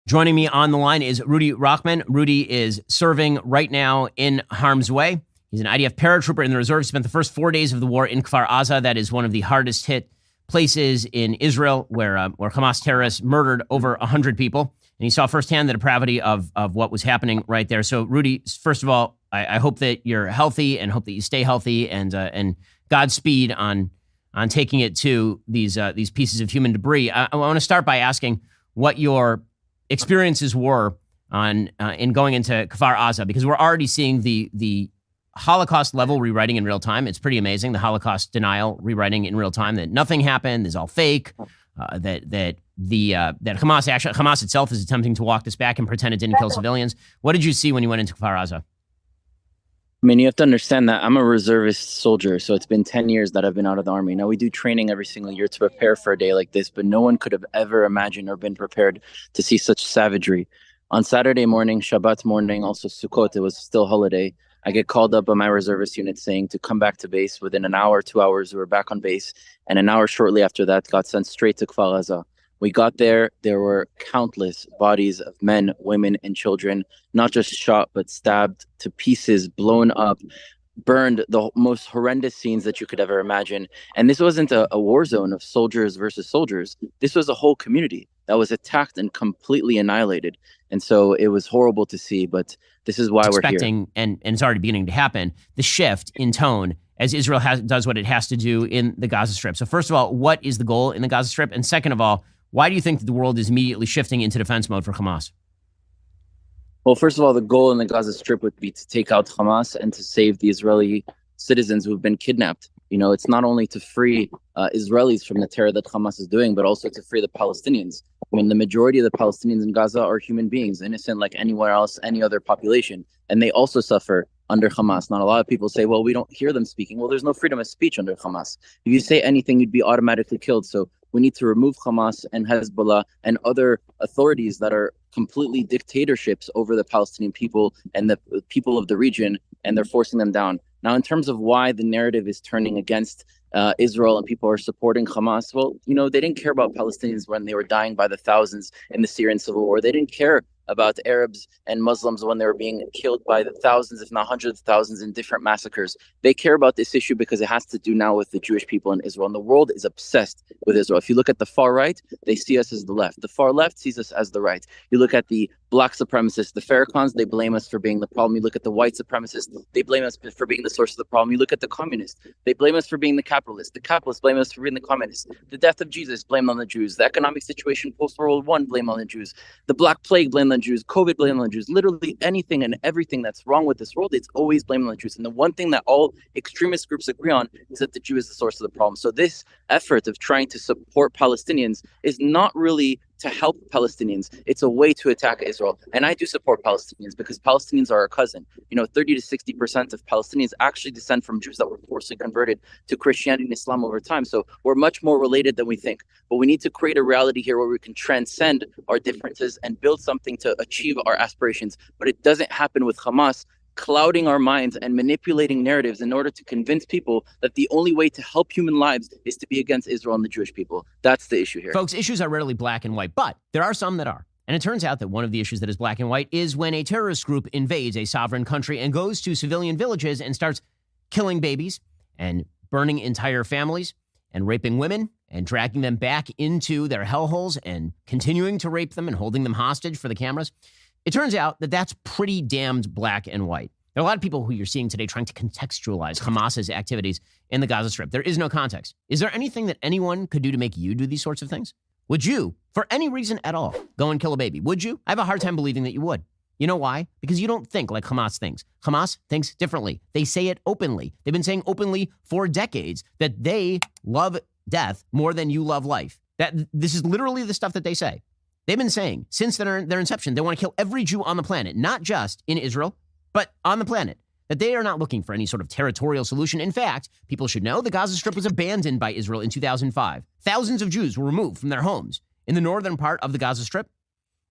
Joining me on the line is Rudy Rochman. Rudy is serving right now in harm's way. He's an IDF paratrooper in the reserve. He spent the first 4 days of the war in Kfar Aza. That is one of the hardest hit places in Israel where Hamas terrorists murdered over 100 people. And he saw firsthand the depravity of what was happening right there. So, Rudy, first of all, I hope that you're healthy and hope that you stay healthy, and Godspeed on taking it to these pieces of human debris. I want to start by asking what your experiences were in going into Kfar Aza, because we're already seeing the Holocaust level rewriting in real time. It's pretty amazing. The Holocaust denial rewriting in real time, that nothing happened, is all fake, that Hamas itself is attempting to walk this back and pretend it didn't kill civilians. What did you see when you went into Kfar Aza? I mean, you have to understand that I'm a reservist soldier, so it's been 10 years that I've been out of the army. Now, we do training every single year to prepare for a day like this, but no one could have ever imagined or been prepared to see such savagery. On Saturday morning, Shabbat morning, also Sukkot, it was still holiday, I get called up by my reservist unit saying to come back to base. Within an hour, 2 hours, we were back on base, and an hour shortly after that, got sent straight to Kfar Aza. We got there were countless bodies of men, women, and children, not just shot, but stabbed to pieces, blown up, burned, the most horrendous scenes that you could ever imagine. And this wasn't a war zone of soldiers versus soldiers. This was a whole community that was attacked and completely annihilated. And so it was horrible to see, but this is why we're here. And it's already beginning to happen, the shift in tone as Israel does what it has to do in the Gaza Strip. So first of all, what is the goal in the Gaza Strip? And second of all, why do you think that the world is immediately shifting into defense mode for Hamas? Well, first of all, the goal in the Gaza Strip would be to take out Hamas and to save the Israeli citizens who've been kidnapped. You know, it's not only to free Israelis from the terror that Hamas is doing, but also to free the Palestinians. I mean, the majority of the Palestinians in Gaza are human beings, innocent like anywhere else, any other population. And they also suffer under Hamas. Not a lot of people say, well, we don't hear them speaking. Well, there's no freedom of speech under Hamas. If you say anything, you'd be automatically killed. So we need to remove Hamas and Hezbollah and other authorities that are completely dictatorships over the Palestinian people and the people of the region, and they're forcing them down. Now, in terms of why the narrative is turning against Israel and people are supporting Hamas, well, you know, they didn't care about Palestinians when they were dying by the thousands in the Syrian civil war. They didn't care about Arabs and Muslims when they were being killed by the thousands, if not hundreds of thousands, in different massacres. They care about this issue because it has to do now with the Jewish people in Israel. And the world is obsessed with Israel. If you look at the far right, they see us as the left. The far left sees us as the right. You look at the black supremacists, the Farrakhan's, they blame us for being the problem. You look at the white supremacists, they blame us for being the source of the problem. You look at the communists, they blame us for being the capitalists. The capitalists blame us for being the communists. The death of Jesus, blame on the Jews. The economic situation post-World War I, blame on the Jews. The Black Plague, blame on the Jews. COVID, blame on the Jews. Literally anything and everything that's wrong with this world, it's always blame on the Jews. And the one thing that all extremist groups agree on is that the Jew is the source of the problem. So this effort of trying to support Palestinians is not really to help Palestinians. It's a way to attack Israel. And I do support Palestinians because Palestinians are our cousin. You know, 30 to 60% of Palestinians actually descend from Jews that were forcibly converted to Christianity and Islam over time. So we're much more related than we think. But we need to create a reality here where we can transcend our differences and build something to achieve our aspirations. But it doesn't happen with Hamas clouding our minds and manipulating narratives in order to convince people that the only way to help human lives is to be against Israel and the Jewish people. That's the issue here. Folks, issues are rarely black and white, but there are some that are. And it turns out that one of the issues that is black and white is when a terrorist group invades a sovereign country and goes to civilian villages and starts killing babies and burning entire families and raping women and dragging them back into their hellholes and continuing to rape them and holding them hostage for the cameras. It turns out that that's pretty damned black and white. There are a lot of people who you're seeing today trying to contextualize Hamas's activities in the Gaza Strip. There is no context. Is there anything that anyone could do to make you do these sorts of things? Would you, for any reason at all, go and kill a baby? Would you? I have a hard time believing that you would. You know why? Because you don't think like Hamas thinks. Hamas thinks differently. They say it openly. They've been saying openly for decades that they love death more than you love life. This is literally the stuff that they say. They've been saying since their inception, they want to kill every Jew on the planet, not just in Israel, but on the planet, that they are not looking for any sort of territorial solution. In fact, people should know the Gaza Strip was abandoned by Israel in 2005. Thousands of Jews were removed from their homes in the northern part of the Gaza Strip.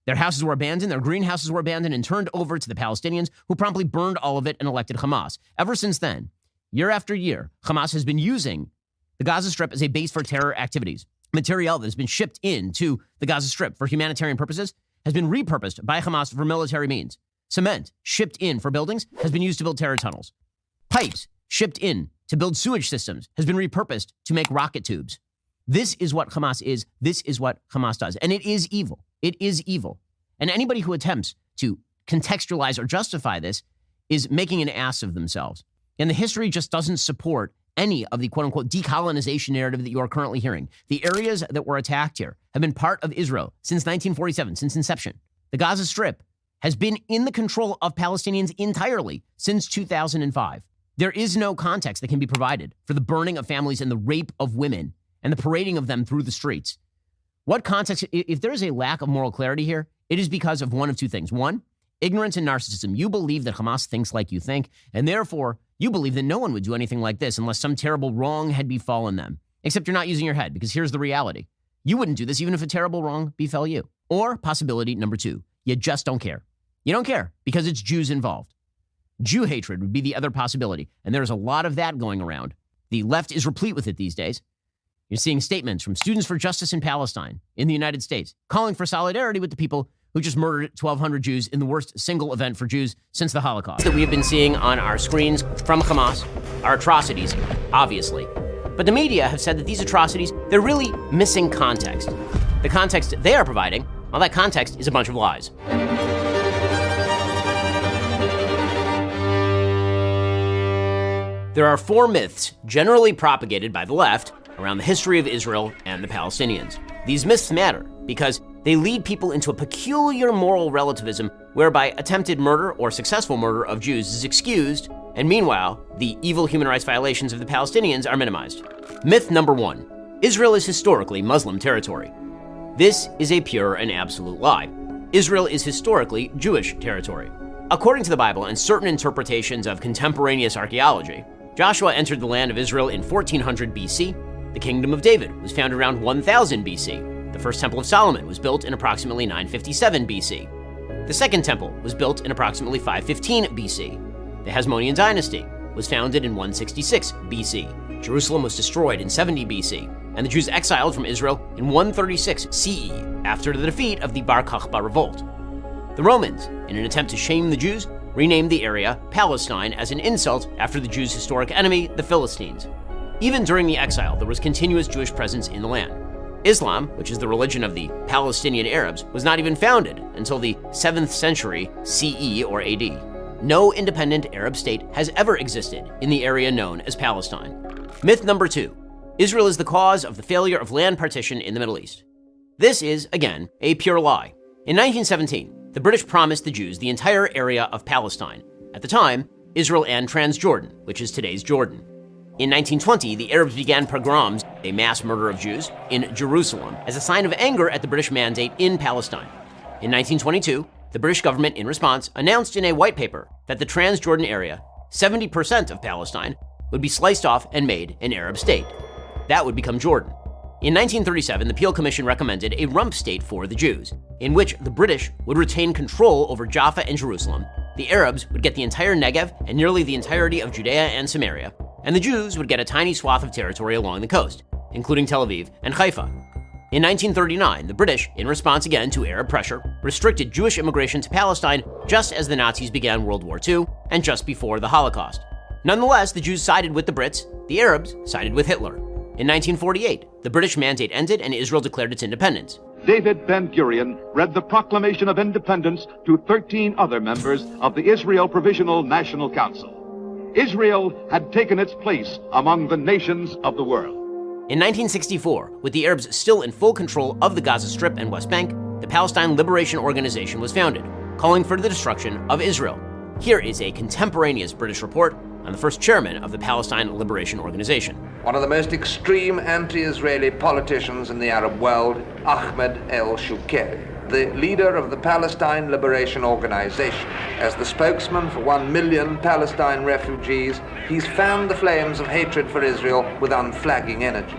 Their houses were abandoned, their greenhouses were abandoned and turned over to the Palestinians, who promptly burned all of it and elected Hamas. Ever since then, year after year, Hamas has been using the Gaza Strip as a base for terror activities. Material that has been shipped into the Gaza Strip for humanitarian purposes has been repurposed by Hamas for military means. Cement shipped in for buildings has been used to build terror tunnels. Pipes shipped in to build sewage systems has been repurposed to make rocket tubes. This is what Hamas is. This is what Hamas does. And it is evil. It is evil. And anybody who attempts to contextualize or justify this is making an ass of themselves. And the history just doesn't support any of the quote-unquote decolonization narrative that you are currently hearing. The areas that were attacked here have been part of Israel since 1947, since inception. The Gaza Strip has been in the control of Palestinians entirely since 2005. There is no context that can be provided for the burning of families and the rape of women and the parading of them through the streets. What context? If there is a lack of moral clarity here, it is because of one of two things. One, ignorance and narcissism. You believe that Hamas thinks like you think, and therefore you believe that no one would do anything like this unless some terrible wrong had befallen them. Except you're not using your head, because here's the reality. You wouldn't do this even if a terrible wrong befell you. Or possibility number two, you just don't care. You don't care because it's Jews involved. Jew hatred would be the other possibility, and there's a lot of that going around. The left is replete with it these days. You're seeing statements from Students for Justice in Palestine in the United States calling for solidarity with the people who just murdered 1,200 Jews in the worst single event for Jews since the Holocaust. That we have been seeing on our screens from Hamas are atrocities, obviously. But the media have said that these atrocities, they're really missing context. The context they are providing, well, that context is a bunch of lies. There are 4 myths generally propagated by the left around the history of Israel and the Palestinians. These myths matter because they lead people into a peculiar moral relativism whereby attempted murder or successful murder of Jews is excused, and meanwhile, the evil human rights violations of the Palestinians are minimized. Myth number 1. Israel is historically Muslim territory. This is a pure and absolute lie. Israel is historically Jewish territory. According to the Bible and certain interpretations of contemporaneous archaeology, Joshua entered the land of Israel in 1400 BC. The Kingdom of David was founded around 1000 BC. The first Temple of Solomon was built in approximately 957 BC. The Second Temple was built in approximately 515 BC. The Hasmonean dynasty was founded in 166 BC. Jerusalem was destroyed in 70 BC, and the Jews exiled from Israel in 136 CE after the defeat of the Bar Kokhba revolt. The Romans, in an attempt to shame the Jews, renamed the area Palestine as an insult after the Jews' historic enemy, the Philistines. Even during the exile, there was continuous Jewish presence in the land. Islam, which is the religion of the Palestinian Arabs, was not even founded until the 7th century CE or AD. No independent Arab state has ever existed in the area known as Palestine. Myth number 2. Israel is the cause of the failure of land partition in the Middle East. This is, again, a pure lie. In 1917, the British promised the Jews the entire area of Palestine. At the time, Israel and Transjordan, which is today's Jordan. In 1920, the Arabs began pogroms, a mass murder of Jews, in Jerusalem as a sign of anger at the British mandate in Palestine. In 1922, the British government, in response, announced in a white paper that the Transjordan area, 70% of Palestine, would be sliced off and made an Arab state. That would become Jordan. In 1937, the Peel Commission recommended a rump state for the Jews, in which the British would retain control over Jaffa and Jerusalem, the Arabs would get the entire Negev and nearly the entirety of Judea and Samaria, and the Jews would get a tiny swath of territory along the coast, including Tel Aviv and Haifa. In 1939, the British, in response again to Arab pressure, restricted Jewish immigration to Palestine just as the Nazis began World War II and just before the Holocaust. Nonetheless, the Jews sided with the Brits, the Arabs sided with Hitler. In 1948, the British mandate ended and Israel declared its independence. David Ben-Gurion read the Proclamation of Independence to 13 other members of the Israel Provisional National Council. Israel had taken its place among the nations of the world. In 1964, with the Arabs still in full control of the Gaza Strip and West Bank, the Palestine Liberation Organization was founded, calling for the destruction of Israel. Here is a contemporaneous British report on the first chairman of the Palestine Liberation Organization. One of the most extreme anti-Israeli politicians in the Arab world, Ahmed el-Shukeri, the leader of the Palestine Liberation Organization. As the spokesman for 1 million Palestine refugees, he's fanned the flames of hatred for Israel with unflagging energy.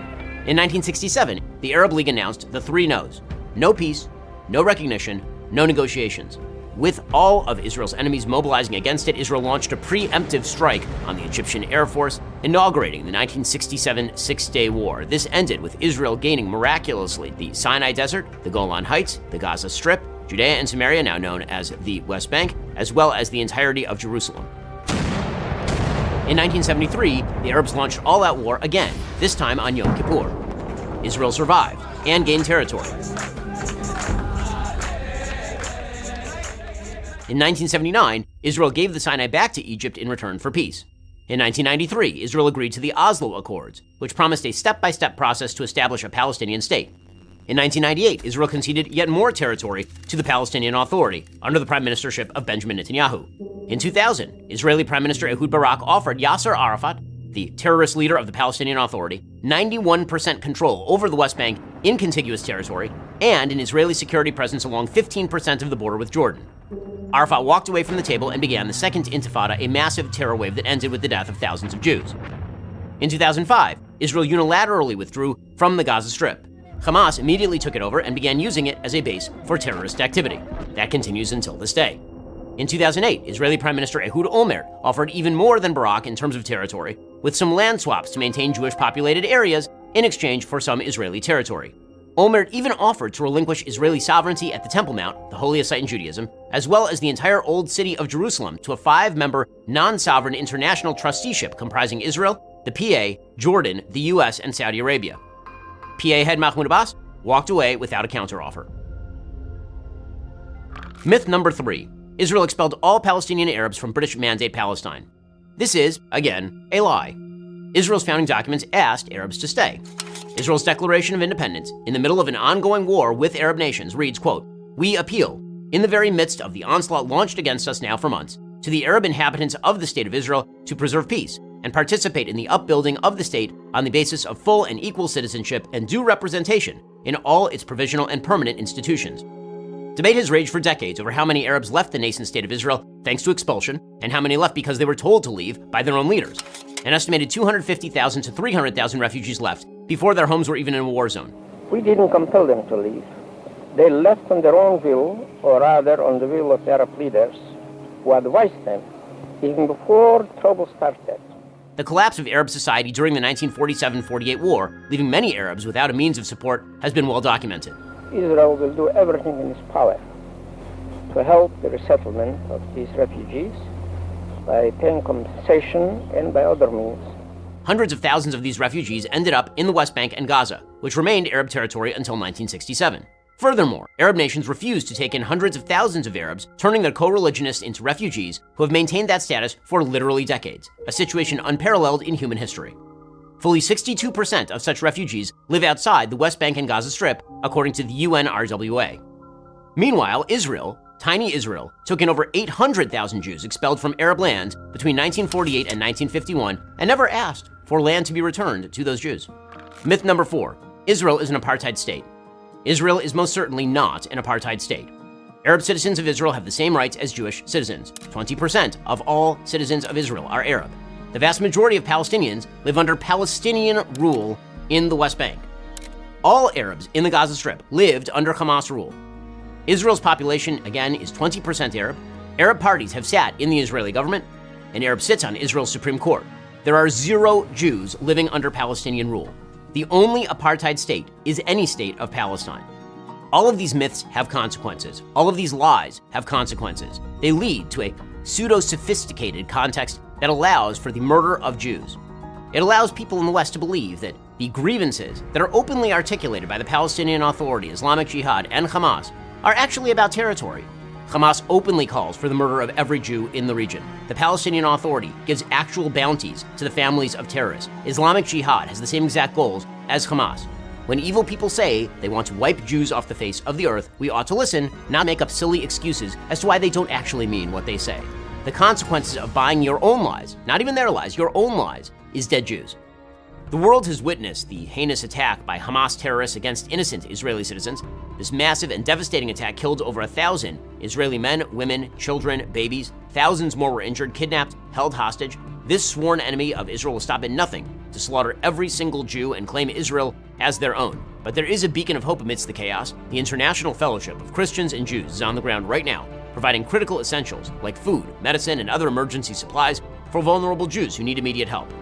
In 1967, the Arab League announced the 3 no's: no peace, no recognition, no negotiations. With all of Israel's enemies mobilizing against it, Israel launched a preemptive strike on the Egyptian Air Force, inaugurating the 1967 Six-Day War. This ended with Israel gaining miraculously the Sinai Desert, the Golan Heights, the Gaza Strip, Judea and Samaria, now known as the West Bank, as well as the entirety of Jerusalem. In 1973, the Arabs launched all-out war again, this time on Yom Kippur. Israel survived and gained territory. In 1979, Israel gave the Sinai back to Egypt in return for peace. In 1993, Israel agreed to the Oslo Accords, which promised a step-by-step process to establish a Palestinian state. In 1998, Israel conceded yet more territory to the Palestinian Authority under the prime ministership of Benjamin Netanyahu. In 2000, Israeli Prime Minister Ehud Barak offered Yasser Arafat, the terrorist leader of the Palestinian Authority, 91% control over the West Bank in contiguous territory and an Israeli security presence along 15% of the border with Jordan. Arafat walked away from the table and began the Second Intifada, a massive terror wave that ended with the death of thousands of Jews. In 2005, Israel unilaterally withdrew from the Gaza Strip. Hamas immediately took it over and began using it as a base for terrorist activity. That continues until this day. In 2008, Israeli Prime Minister Ehud Olmert offered even more than Barak in terms of territory, with some land swaps to maintain Jewish-populated areas in exchange for some Israeli territory. Olmert even offered to relinquish Israeli sovereignty at the Temple Mount, the holiest site in Judaism, as well as the entire Old City of Jerusalem to a 5-member, non-sovereign international trusteeship comprising Israel, the PA, Jordan, the US, and Saudi Arabia. PA head Mahmoud Abbas walked away without a counteroffer. Myth number 3. Israel expelled all Palestinian Arabs from British Mandate Palestine. This is, again, a lie. Israel's founding documents asked Arabs to stay. Israel's Declaration of Independence, in the middle of an ongoing war with Arab nations, reads, quote, "We appeal, in the very midst of the onslaught launched against us now for months, to the Arab inhabitants of the State of Israel to preserve peace and participate in the upbuilding of the state on the basis of full and equal citizenship and due representation in all its provisional and permanent institutions." Debate has raged for decades over how many Arabs left the nascent State of Israel thanks to expulsion and how many left because they were told to leave by their own leaders. An estimated 250,000 to 300,000 refugees left before their homes were even in a war zone. We didn't compel them to leave. They left on their own will, or rather on the will of Arab leaders who advised them even before trouble started. The collapse of Arab society during the 1947-48 war, leaving many Arabs without a means of support, has been well documented. Israel will do everything in its power to help the resettlement of these refugees by paying compensation and by other means. Hundreds of thousands of these refugees ended up in the West Bank and Gaza, which remained Arab territory until 1967. Furthermore, Arab nations refused to take in hundreds of thousands of Arabs, turning their co-religionists into refugees who have maintained that status for literally decades, a situation unparalleled in human history. Fully 62% of such refugees live outside the West Bank and Gaza Strip, according to the UNRWA. Meanwhile, Israel, tiny Israel, took in over 800,000 Jews expelled from Arab lands between 1948 and 1951 and never asked for land to be returned to those Jews. Myth number 4. Israel is an apartheid state. Israel is most certainly not an apartheid state. Arab citizens of Israel have the same rights as Jewish citizens. 20% of all citizens of Israel are Arab. The vast majority of Palestinians live under Palestinian rule in the West Bank. All Arabs in the Gaza Strip lived under Hamas rule. Israel's population, again, is 20% Arab. Arab parties have sat in the Israeli government. An Arab sits on Israel's Supreme Court. There are 0 Jews living under Palestinian rule. The only apartheid state is any state of Palestine. All of these myths have consequences. All of these lies have consequences. They lead to a pseudo-sophisticated context that allows for the murder of Jews. It allows people in the West to believe that the grievances that are openly articulated by the Palestinian Authority, Islamic Jihad, and Hamas are actually about territory. Hamas openly calls for the murder of every Jew in the region. The Palestinian Authority gives actual bounties to the families of terrorists. Islamic Jihad has the same exact goals as Hamas. When evil people say they want to wipe Jews off the face of the earth, we ought to listen, not make up silly excuses as to why they don't actually mean what they say. The consequences of buying your own lies, not even their lies, your own lies, is dead Jews. The world has witnessed the heinous attack by Hamas terrorists against innocent Israeli citizens. This massive and devastating attack killed over 1,000 Israeli men, women, children, babies. Thousands more were injured, kidnapped, held hostage. This sworn enemy of Israel will stop at nothing to slaughter every single Jew and claim Israel as their own. But there is a beacon of hope amidst the chaos. The International Fellowship of Christians and Jews is on the ground right now, providing critical essentials like food, medicine, and other emergency supplies for vulnerable Jews who need immediate help.